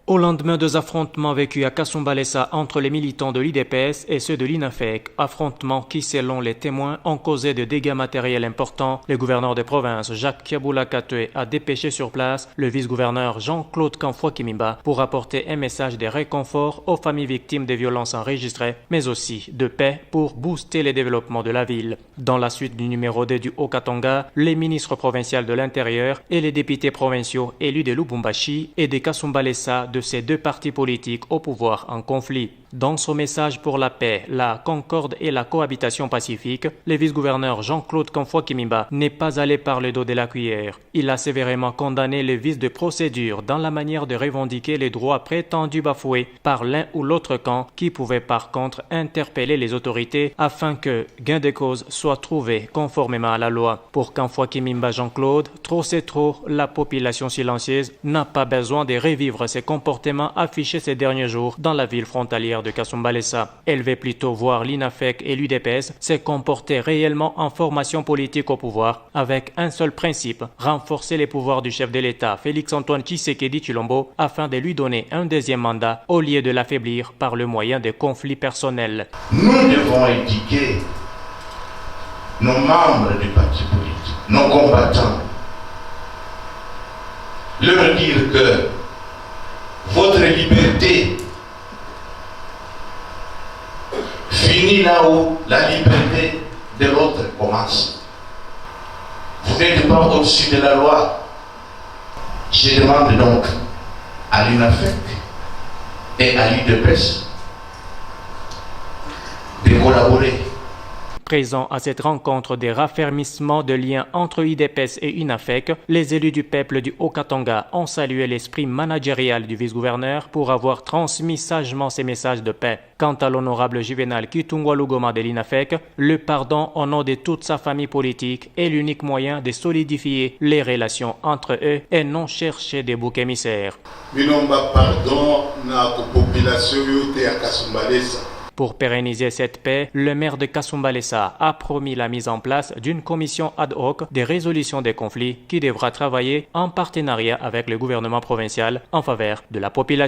Au lendemain des affrontements vécus à Kasumbalesa entre les militants de l'UDPS et ceux de l'INAFEC, affrontements qui, selon les témoins, ont causé de dégâts matériels importants, le gouverneur de province Jacques Kiaboula Katwe a dépêché sur place le vice-gouverneur Jean-Claude Kamfwa Kimimba pour apporter un message de réconfort aux familles victimes des violences enregistrées, mais aussi de paix pour booster les développements de la ville. Dans la suite du numéro 2 du Haut-Katanga, les ministres provinciaux de l'Intérieur et les députés provinciaux élus de Lubumbashi et de Kasumbalesa de ces deux partis politiques au pouvoir en conflit. Dans son message pour la paix, la concorde et la cohabitation pacifique, le vice-gouverneur Jean-Claude Kamfwa Kimimba n'est pas allé par le dos de la cuillère. Il a sévèrement condamné le vice de procédure dans la manière de revendiquer les droits prétendus bafoués par l'un ou l'autre camp qui pouvait par contre interpeller les autorités afin que gain de cause soit trouvé conformément à la loi. Pour Kamfwa Kimimba Jean-Claude, trop c'est trop, la population silencieuse n'a pas besoin de revivre ces comportements affichés ces derniers jours dans la ville frontalière de Kasumbalesa. Elle veut plutôt voir l'INAFEC et l'UDPS se comporter réellement en formation politique au pouvoir avec un seul principe, renforcer les pouvoirs du chef de l'État Félix-Antoine Tshisekedi Tshilombo afin de lui donner un deuxième mandat au lieu de l'affaiblir par le moyen de conflits personnels. Nous devons éduquer nos membres du parti politique, nos combattants, leur dire que votre liberté finit là où la liberté de l'autre commence. Vous n'êtes pas au-dessus de la loi. Je demande donc à l'INAFEC et à l'UDPS de collaborer. Présents à cette rencontre des raffermissements de liens entre UDPS et UNAFEC, les élus du peuple du Haut-Katanga ont salué l'esprit managérial du vice-gouverneur pour avoir transmis sagement ces messages de paix. Quant à l'honorable Juvenal Kitungwa Lugoma de l'INAFEC, le pardon au nom de toute sa famille politique est l'unique moyen de solidifier les relations entre eux et non chercher des boucs émissaires. Pour pérenniser cette paix, le maire de Kasumbalesa a promis la mise en place d'une commission ad hoc de résolution des conflits qui devra travailler en partenariat avec le gouvernement provincial en faveur de la population.